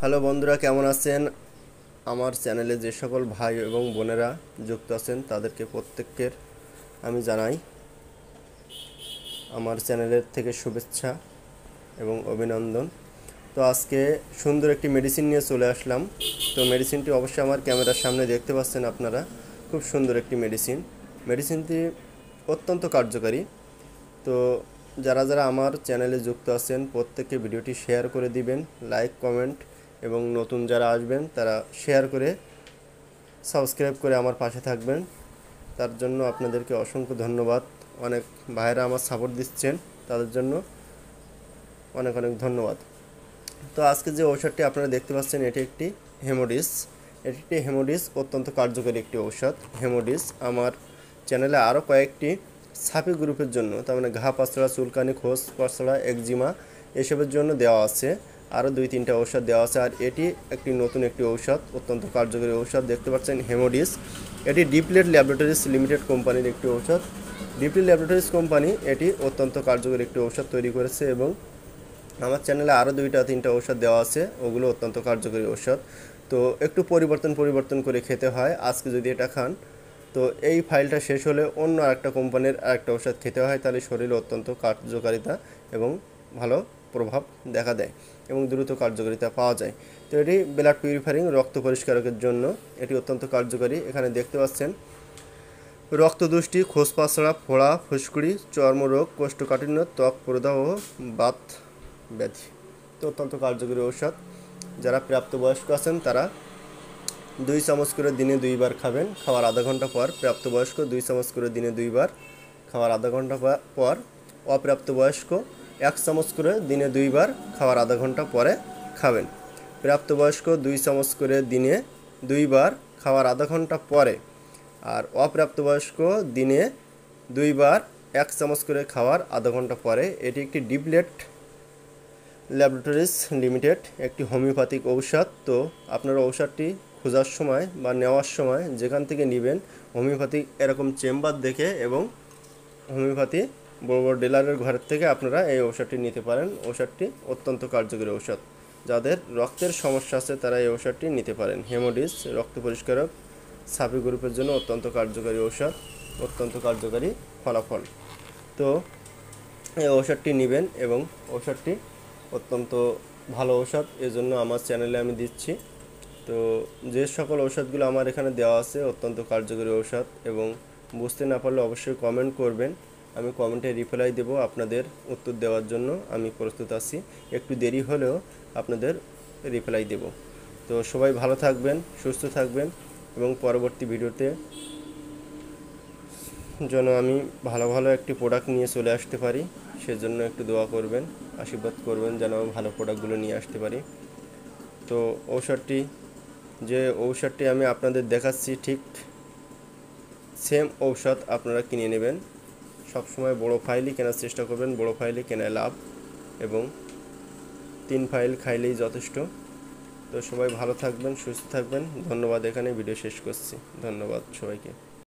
Hello বন্ধুরা, কেমন আছেন? আমার চ্যানেলে যে সকল ভাই এবং বোনেরা যুক্ত আছেন তাদেরকে প্রত্যেকের আমি জানাই আমার চ্যানেলের থেকে শুভেচ্ছা এবং অভিনন্দন। তো আজকে সুন্দর একটি মেডিসিন নিয়ে চলে আসলাম। তো মেডিসিনটি অবশ্যই আমার ক্যামেরার সামনে দেখতে পাচ্ছেন আপনারা। খুব সুন্দর একটি মেডিসিনটি অত্যন্ত কার্যকারী। তো যারা যারা আমার চ্যানেলে যুক্ত আছেন প্রত্যেককে ভিডিওটি শেয়ার করে দিবেন, লাইক কমেন্ট, এবং নতুন যারা আসবেন তারা শেয়ার করে সাবস্ক্রাইব করে আমার পাশে থাকবেন। তার জন্য আপনাদেরকে অসংখ্য ধন্যবাদ। অনেক ভাইয়েরা আমার সাপোর্ট দিচ্ছেন, তাদের জন্য অনেক অনেক ধন্যবাদ। তো আজকে যে ঔষধটি আপনারা দেখতে পাচ্ছেন এটি একটি হেমোডিস অত্যন্ত কার্যকরী একটি ঔষধ। হেমোডিস আমার চ্যানেলে আরও কয়েকটি ছাপি গ্রুপের জন্য, তার মানে ঘা পাছড়া, চুলকানি, খোস পাছড়া, একজিমা এসবের জন্য দেওয়া আছে। আরও 2-3টা ঔষধ দেওয়া আছে। আর এটি একটি নতুন একটি ঔষধ, অত্যন্ত কার্যকরী ঔষধ। দেখতে পাচ্ছেন হেমোডিস, এটি ডিপ্লেট ল্যাবরেটরিজ লিমিটেড কোম্পানির একটি ঔষধ। ডিপ্লেট ল্যাবরেটরিজ কোম্পানি এটি অত্যন্ত কার্যকরী একটি ঔষধ তৈরি করেছে, এবং আমার চ্যানেলে আরও 2-3টা ঔষধ দেওয়া আছে, ওগুলো অত্যন্ত কার্যকরী ঔষধ। তো একটু পরিবর্তন করে খেতে হয়। আজকে যদি এটা খান, তো এই ফাইলটা শেষ হলে অন্য আরেকটা কোম্পানির আরেকটা ঔষধ খেতে হয়, তাহলে শরীরে অত্যন্ত কার্যকারিতা এবং ভালো প্রভাব দেখা দেয় এবং দ্রুত কার্যকারিতা পাওয়া যায়। তো এটি ব্লাড পিউরিফারিং, রক্ত পরিষ্কারকের জন্য এটি অত্যন্ত কার্যকারী। এখানে দেখতে পাচ্ছেন রক্তদুষ্টি, খোসপাছড়া, ফোড়া, ফুসকুড়ি, চর্মরোগ, কোষ্ঠকাঠিন্য, ত্বক প্রদাহ ও বাত ব্যাধি। তো অত্যন্ত কার্যকরী ঔষধ। যারা প্রাপ্তবয়স্ক আছেন তারা 2 চামচ করে দিনে 2 বার খাবেন, খাওয়ার আধা ঘন্টা পর। প্রাপ্তবয়স্ক 2 চামচ করে দিনে 2 বার, খাওয়ার আধা ঘন্টা পর। অপ্রাপ্তবয়স্ক 1 চামচ করে দিনে 2 বার, খাওয়ার আধা ঘন্টা পরে খাবেন। প্রাপ্তবয়স্ক 2 চামচ করে দিনে 2 বার, খাওয়ার আধা ঘন্টা পরে। আর অপ্রাপ্তবয়স্ক দিনে 2 বার, 1 চামচ করে খাওয়ার আধা ঘন্টা পরে। এটি একটি ডিপ্লেট ল্যাবরেটরিজ লিমিটেড একটি হোমিওপ্যাথিক ঔষধ। তো আপনারা ঔষধটি খোঁজার সময় বা নেওয়ার সময় যেখান থেকে নেবেন, হোমিওপ্যাথিক এরকম চেম্বার দেখে এবং হোমিওপ্যাথি বড় বড় ডিলারের ঘরের থেকে আপনারা এই ঔষধটি নিতে পারেন। ঔষধটি অত্যন্ত কার্যকরী ঔষধ। যাদের রক্তের সমস্যা আছে তারা এই ঔষধটি নিতে পারেন। হেমোডিস রক্ত পরিষ্কারক, ছাপি গ্রুপের জন্য অত্যন্ত কার্যকরী ঔষধ, অত্যন্ত কার্যকরী ফলাফল। তো এই ঔষধটি নেবেন, এবং ঔষধটি অত্যন্ত ভালো ঔষধ, এজন্য আমার চ্যানেলে আমি দিচ্ছি। তো যে সকল ঔষধগুলো আমার এখানে দেওয়া আছে অত্যন্ত কার্যকরী ঔষধ, এবং বুঝতে না পারলে অবশ্যই কমেন্ট করবেন, আমি কমেন্টে রিপ্লাই দেব। আপনাদের উত্তর দেওয়ার জন্য আমি প্রস্তুত আছি। একটু দেরি হলেও আপনাদের রিপ্লাই দেব। তো সবাই ভালো থাকবেন, সুস্থ থাকবেন, এবং পরবর্তী ভিডিওতে যেন আমি ভালো ভালো একটি প্রোডাক্ট নিয়ে চলে আসতে পারি, সেজন্য একটু দোয়া করবেন, আশীর্বাদ করবেন যেন আমি ভালো প্রোডাক্টগুলো নিয়ে আসতে পারি। তো যে ঔষধটি আমি আপনাদের দেখাচ্ছি ঠিক সেম ঔষধ আপনারা কিনে নেবেন। সবসময় বড় ফাইলই কেনার চেষ্টা করবেন, বড় ফাইলই কেনায় লাভ, এবং 3 ফাইল খাইলেই যথেষ্ট। তো সবাই ভালো থাকবেন, সুস্থ থাকবেন। ধন্যবাদ। এখানে ভিডিও শেষ করছি। ধন্যবাদ সবাইকে।